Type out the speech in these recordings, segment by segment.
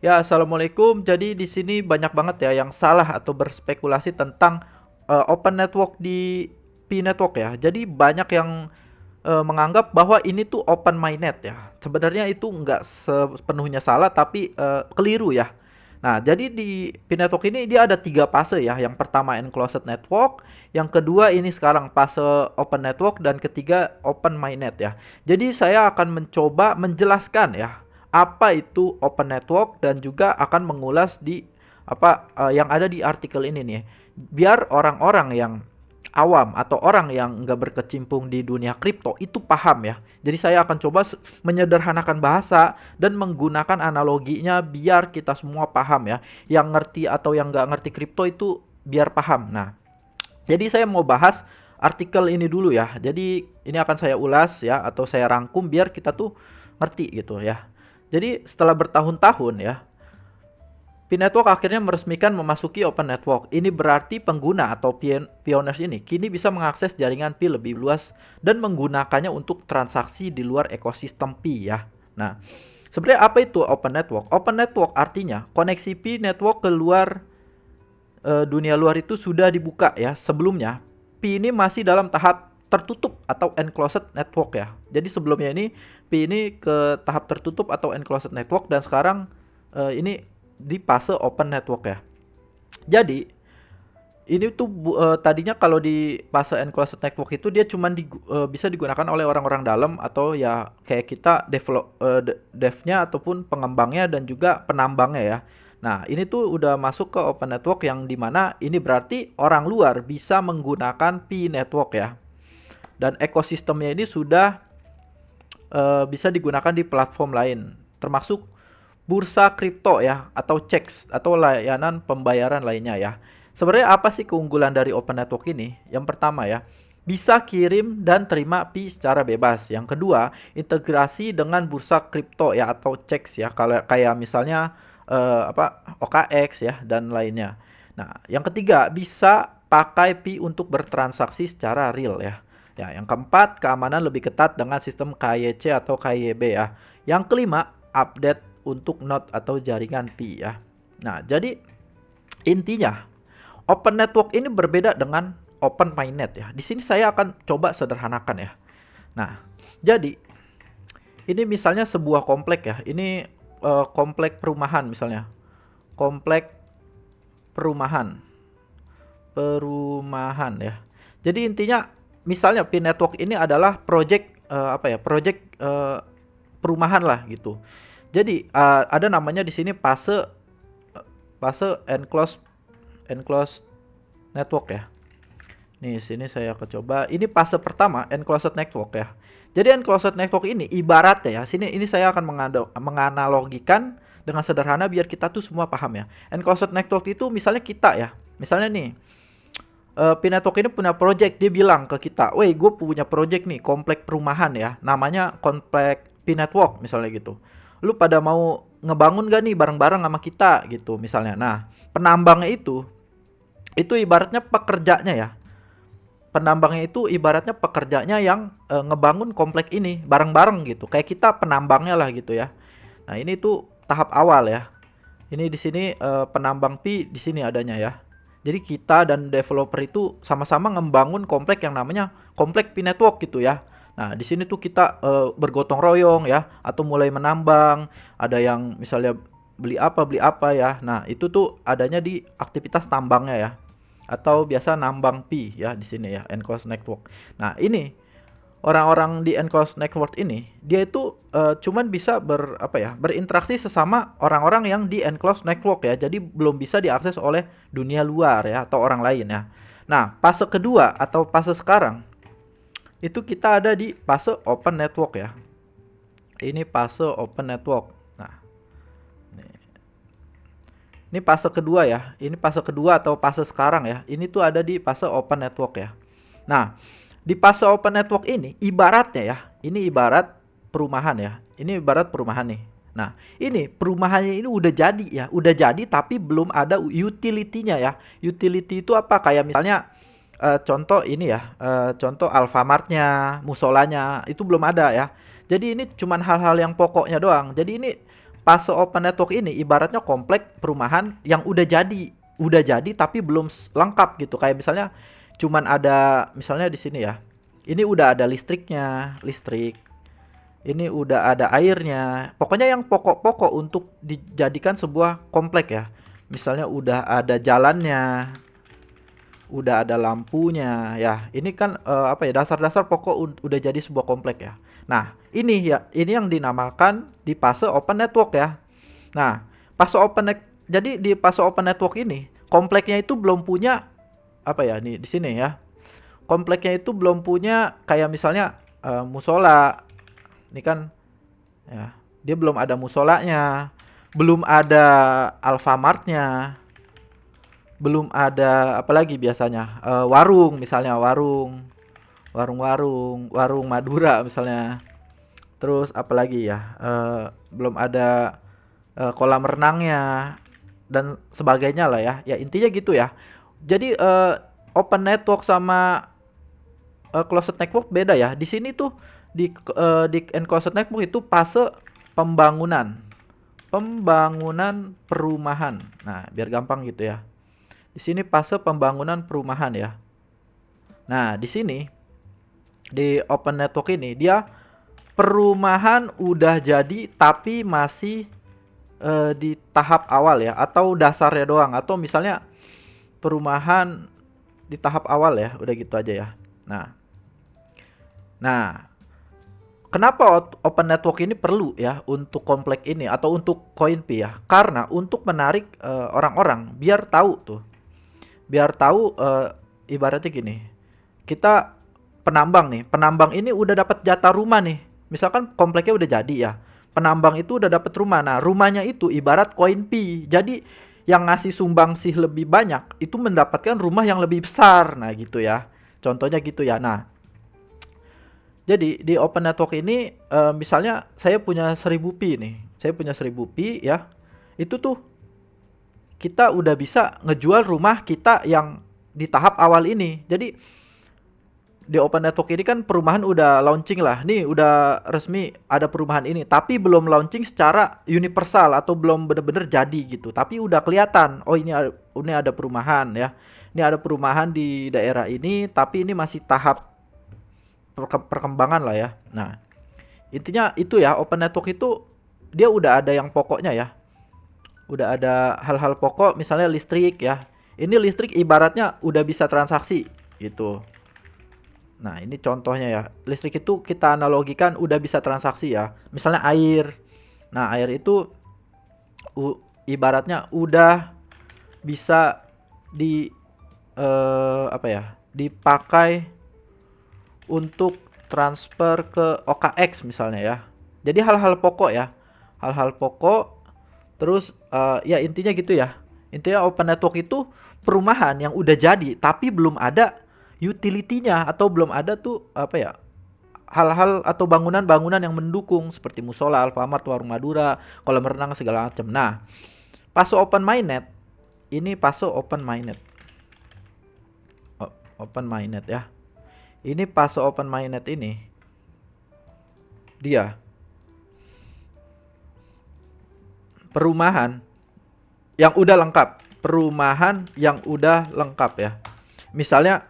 Ya, assalamualaikum. Jadi di sini banyak banget ya yang salah atau berspekulasi tentang open network di Pi Network ya. Jadi banyak yang menganggap bahwa ini tuh open mainnet ya. Sebenarnya itu nggak sepenuhnya salah, tapi keliru ya. Nah, jadi di Pi Network ini dia ada tiga fase ya. Yang pertama enclosed network, yang kedua ini sekarang fase open network, dan ketiga open mainnet ya. Jadi saya akan mencoba menjelaskan ya apa itu open network dan juga akan mengulas di yang ada di artikel ini nih. Biar orang-orang yang awam atau orang yang nggak berkecimpung di dunia kripto itu paham ya. Jadi saya akan coba menyederhanakan bahasa dan menggunakan analoginya biar kita semua paham ya. Yang ngerti atau yang nggak ngerti kripto itu biar paham. Nah, jadi saya mau bahas artikel ini dulu ya. Jadi ini akan saya ulas ya atau saya rangkum biar kita tuh ngerti gitu ya. Jadi setelah bertahun-tahun ya, Pi Network akhirnya meresmikan memasuki Open Network. Ini berarti pengguna atau pioneers ini kini bisa mengakses jaringan Pi lebih luas dan menggunakannya untuk transaksi di luar ekosistem Pi ya. Nah, sebenarnya apa itu Open Network? Open Network artinya koneksi Pi Network ke luar dunia luar itu sudah dibuka ya. Sebelumnya Pi ini masih dalam tahap tertutup atau enclosed network ya. Jadi sebelumnya ini Pi ini ke tahap tertutup atau enclosed network, dan sekarang ini di fase open network ya. Jadi ini tuh tadinya kalau di fase enclosed network itu dia cuma bisa digunakan oleh orang-orang dalam atau ya kayak kita devnya ataupun pengembangnya dan juga penambangnya ya. Nah, ini tuh udah masuk ke open network yang dimana ini berarti orang luar bisa menggunakan Pi network ya. Dan ekosistemnya ini sudah bisa digunakan di platform lain, termasuk bursa kripto ya atau checks atau layanan pembayaran lainnya ya. Sebenarnya apa sih keunggulan dari Open Network ini? Yang pertama ya, bisa kirim dan terima Pi secara bebas. Yang kedua, integrasi dengan bursa kripto ya atau checks ya, kalau kayak misalnya OKX ya dan lainnya. Nah, yang ketiga, bisa pakai Pi untuk bertransaksi secara real ya. Ya, yang keempat, keamanan lebih ketat dengan sistem KYC atau KYB ya. Yang kelima, update untuk node atau jaringan Pi ya. Nah, jadi intinya Open Network ini berbeda dengan Open Mainnet ya. Di sini saya akan coba sederhanakan ya. Nah, jadi ini misalnya sebuah komplek ya. Ini komplek perumahan misalnya. Komplek perumahan. Perumahan ya. Jadi intinya misalnya Pi Network ini adalah project Project perumahan lah gitu. Jadi ada namanya di sini fase enclosed network ya. Nih, sini saya akan coba. Ini fase pertama enclosed network ya. Jadi enclosed network ini ibaratnya ya. Ini saya akan menganalogikan dengan sederhana biar kita tuh semua paham ya. Enclosed network itu misalnya kita ya. Misalnya nih, Pi Network ini punya project, dia bilang ke kita, "Woi, gue punya project nih, komplek perumahan ya. Namanya komplek Pi Network," misalnya gitu. "Lu pada mau ngebangun gak nih bareng-bareng sama kita?" gitu misalnya. Nah, penambangnya itu ibaratnya pekerjanya ya. Penambangnya itu ibaratnya pekerjanya yang ngebangun komplek ini bareng-bareng gitu. Kayak kita penambangnya lah gitu ya. Nah, ini tuh tahap awal ya. Ini di sini penambang Pi di sini adanya ya. Jadi kita dan developer itu sama-sama ngebangun komplek yang namanya komplek Pi Network gitu ya. Nah, di sini tuh kita bergotong royong ya atau mulai menambang, ada yang misalnya beli apa ya. Nah, itu tuh adanya di aktivitas tambangnya ya. Atau biasa nambang Pi ya di sini ya, enclosed network. Nah, ini orang-orang di enclosed network ini dia itu cuman bisa berinteraksi sesama orang-orang yang di enclosed network ya. Jadi belum bisa diakses oleh dunia luar ya atau orang lain ya. Nah, fase kedua atau fase sekarang itu kita ada di fase open network ya. Ini fase open network. Nah, ini fase kedua ya. Ini fase kedua atau fase sekarang ya. Ini tuh ada di fase open network ya. Nah, di fase open network ini ibaratnya ya. Ini ibarat perumahan ya. Ini ibarat perumahan nih. Nah, ini perumahannya ini udah jadi ya. Udah jadi tapi belum ada utility-nya ya. Utility itu apa? Kayak misalnya contoh ini ya. Contoh Alfamart-nya, musolanya itu belum ada ya. Jadi ini cuman hal-hal yang pokoknya doang. Jadi ini fase open network ini ibaratnya komplek perumahan yang udah jadi tapi belum lengkap gitu. Kayak misalnya cuman ada misalnya di sini ya. Ini udah ada listrik. Ini udah ada airnya. Pokoknya yang pokok-pokok untuk dijadikan sebuah komplek ya. Misalnya udah ada jalannya, udah ada lampunya ya. Ini kan apa ya, dasar-dasar pokok udah jadi sebuah komplek ya. Nah, ini yang dinamakan di fase open network ya. Nah, jadi di fase open network ini kompleknya itu belum punya apa ya, nih di sini ya. Kompleknya itu belum punya kayak misalnya musola. Ini kan ya, dia belum ada musolanya, belum ada Alfamartnya, belum ada apalagi biasanya warung, misalnya warung Madura misalnya. Terus apalagi ya, belum ada kolam renangnya dan sebagainya lah ya. Ya intinya gitu ya. Jadi open network sama closed network beda ya. Di sini tuh di enclosed network itu fase pembangunan perumahan. Nah, biar gampang gitu ya. Di sini fase pembangunan perumahan ya. Nah, di sini di open network ini dia perumahan udah jadi tapi masih di tahap awal ya, atau dasarnya doang, atau misalnya perumahan di tahap awal ya, udah gitu aja ya. Nah, kenapa open network ini perlu ya untuk komplek ini atau untuk CoinP ya? Karena untuk menarik orang-orang biar tahu ibaratnya gini. Kita penambang ini udah dapat jatah rumah nih. Misalkan kompleknya udah jadi ya. Penambang itu udah dapat rumah. Nah, rumahnya itu ibarat CoinP. Jadi yang ngasih sumbangsih lebih banyak itu mendapatkan rumah yang lebih besar. Nah, gitu ya. Contohnya gitu ya. Nah, jadi di open network ini misalnya saya punya 1000 pi nih. Saya punya 1000 pi ya. Itu tuh kita udah bisa ngejual rumah kita yang di tahap awal ini. Jadi di open network ini kan perumahan udah launching lah. Nih udah resmi ada perumahan ini, tapi belum launching secara universal atau belum bener-bener jadi gitu. Tapi udah kelihatan, oh ini ada perumahan ya. Ini ada perumahan di daerah ini, tapi ini masih tahap perkembangan lah ya. Nah, intinya itu ya, open network itu dia udah ada yang pokoknya ya. Udah ada hal-hal pokok, misalnya listrik ya. Ini listrik ibaratnya udah bisa transaksi gitu. Nah, ini contohnya ya. Listrik itu kita analogikan udah bisa transaksi ya. Misalnya air. Nah, air itu ibaratnya udah bisa di apa ya? Dipakai untuk transfer ke OKX misalnya ya. Jadi hal-hal pokok ya. Hal-hal pokok. Terus ya intinya gitu ya. Intinya open network itu perumahan yang udah jadi tapi belum ada utility-nya, atau belum ada tuh apa ya, hal-hal atau bangunan-bangunan yang mendukung seperti musola, Alfamart, warung Madura, kolam renang segala macam. Nah, fase open mainnet ini fase open mainnet. Open mainnet ya. Ini fase open mainnet ini dia perumahan yang udah lengkap ya. Misalnya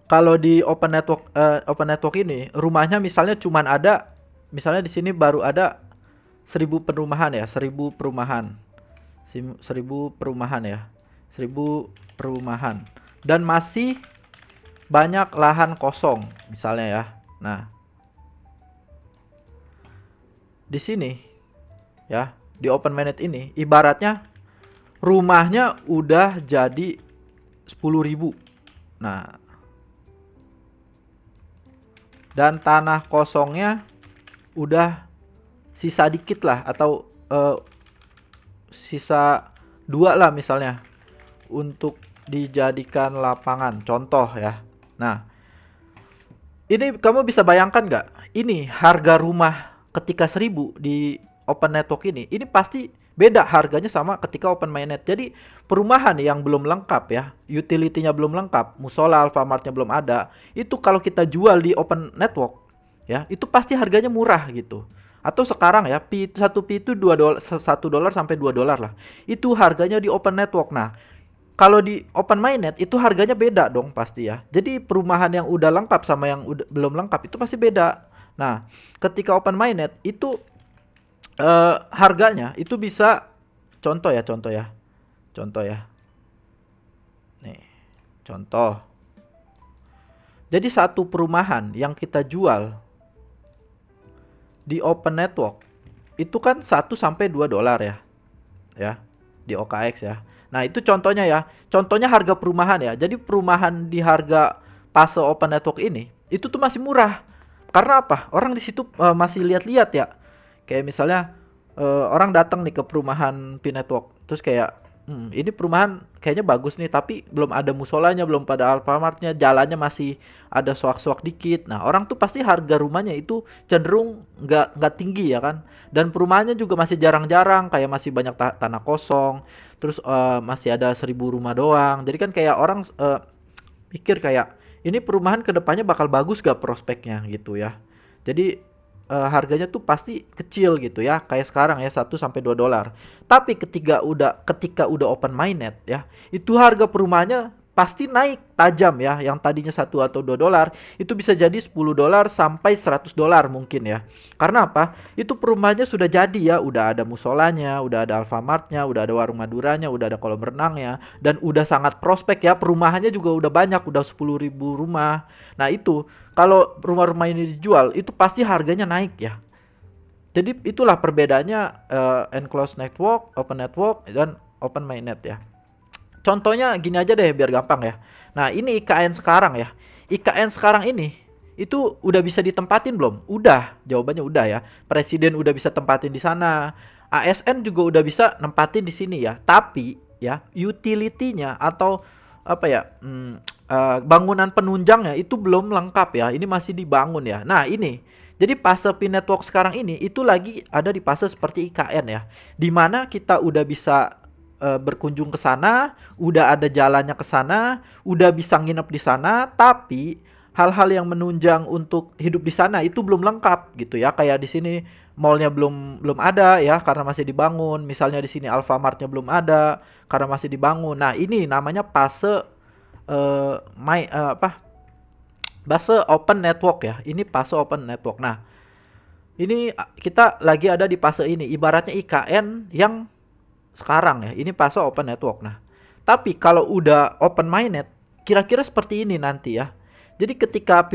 kalau di open network ini rumahnya misalnya cuman ada, misalnya di sini baru ada 1000 perumahan ya, 1000 perumahan. 1000 perumahan ya. 1000 perumahan dan masih banyak lahan kosong misalnya ya. Nah, di sini ya, di open mainnet ini ibaratnya rumahnya udah jadi 10.000. Nah, dan tanah kosongnya udah sisa dikit lah, atau sisa 2 lah misalnya untuk dijadikan lapangan contoh ya. Nah, ini kamu bisa bayangkan nggak, ini harga rumah ketika 1000 di open network ini pasti beda harganya sama ketika open mainnet. Jadi perumahan yang belum lengkap ya, utility-nya belum lengkap, musola, Alfamartnya belum ada, itu kalau kita jual di open network ya, itu pasti harganya murah gitu. Atau sekarang ya, satu Pi itu $2, $1 sampai $2 lah. Itu harganya di open network. Nah, kalau di open mainnet itu harganya beda dong pasti ya. Jadi perumahan yang udah lengkap sama yang udah belum lengkap itu pasti beda. Nah, ketika open mainnet itu harganya itu bisa, contoh ya, contoh ya. Nih, contoh. Jadi satu perumahan yang kita jual di open network itu kan 1 sampai $2 ya. Ya, di OKX ya. Nah, itu contohnya ya. Contohnya harga perumahan ya. Jadi perumahan di harga fase open network ini itu tuh masih murah. Karena apa? Orang di situ masih lihat-lihat ya. Kayak misalnya orang datang nih ke perumahan P Network, terus kayak ini perumahan kayaknya bagus nih, tapi belum ada musolanya, belum pada Alfamartnya, jalannya masih ada soak-soak dikit. Nah, orang tuh pasti harga rumahnya itu cenderung nggak tinggi ya kan. Dan perumahannya juga masih jarang-jarang, kayak masih banyak tanah kosong, terus masih ada 1.000 rumah doang. Jadi kan kayak orang pikir kayak ini perumahan kedepannya bakal bagus gak prospeknya gitu ya. Jadi harganya tuh pasti kecil gitu ya, kayak sekarang ya, $1 sampai $2. Tapi ketika udah open mainnet ya, itu harga perumahannya pasti naik tajam ya. Yang tadinya $1 atau $2 itu bisa jadi $10 sampai $100 mungkin ya. Karena apa? Itu perumahannya sudah jadi ya, udah ada musolanya, udah ada Alfamartnya, udah ada warung maduranya, udah ada kolam renangnya, dan udah sangat prospek ya. Perumahannya juga udah banyak, udah 10.000 rumah. Nah, itu kalau rumah-rumah ini dijual itu pasti harganya naik ya. Jadi itulah perbedaannya enclosed network, open network, dan open mainnet ya. Contohnya gini aja deh biar gampang ya. Nah, ini IKN sekarang ya. IKN sekarang ini itu udah bisa ditempatin belum? Udah, jawabannya udah ya. Presiden udah bisa tempatin di sana. ASN juga udah bisa nempatin di sini ya. Tapi ya, utility-nya atau apa ya? Bangunan penunjangnya itu belum lengkap ya. Ini masih dibangun ya. Nah, ini jadi fase P Network sekarang ini itu lagi ada di fase seperti IKN ya. Dimana kita udah bisa berkunjung ke sana, udah ada jalannya ke sana, udah bisa nginep di sana, tapi hal-hal yang menunjang untuk hidup di sana itu belum lengkap gitu ya. Kayak di sini mallnya belum belum ada ya karena masih dibangun. Misalnya di sini Alfamartnya belum ada karena masih dibangun. Nah, ini namanya fase apa? Fase open network ya. Ini fase open network. Nah, ini kita lagi ada di fase ini. Ibaratnya IKN yang sekarang ya, ini fase open network. Nah, tapi kalau udah open mainnet, kira-kira seperti ini nanti ya. Jadi ketika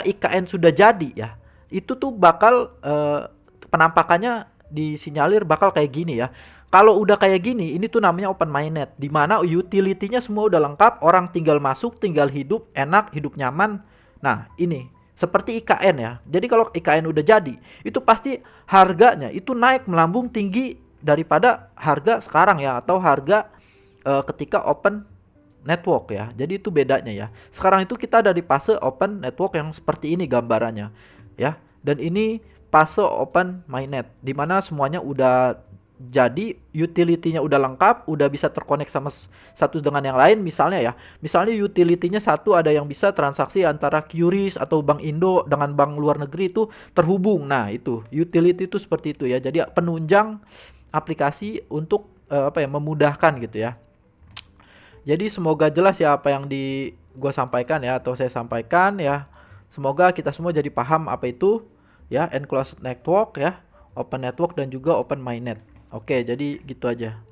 IKN sudah jadi ya, itu tuh bakal penampakannya disinyalir bakal kayak gini ya. Kalau udah kayak gini, ini tuh namanya open mainnet, di mana utility-nya semua udah lengkap, orang tinggal masuk, tinggal hidup enak, hidup nyaman. Nah, ini seperti IKN ya. Jadi kalau IKN udah jadi, itu pasti harganya itu naik melambung tinggi daripada harga sekarang ya, atau harga ketika open network ya. Jadi itu bedanya ya. Sekarang itu kita ada di fase open network yang seperti ini gambarannya ya. Dan ini fase open mainnet di mana semuanya udah jadi, utility-nya udah lengkap, udah bisa terkonek sama satu dengan yang lain. Misalnya ya, misalnya utility-nya satu, ada yang bisa transaksi antara QRIS atau Bank Indo dengan bank luar negeri itu terhubung. Nah, itu utility itu seperti itu ya. Jadi penunjang aplikasi untuk apa ya, memudahkan gitu ya. Jadi semoga jelas ya apa yang gua sampaikan ya, atau saya sampaikan ya. Semoga kita semua jadi paham apa itu ya enclosed network ya, open network, dan juga open mainnet. Oke, jadi gitu aja.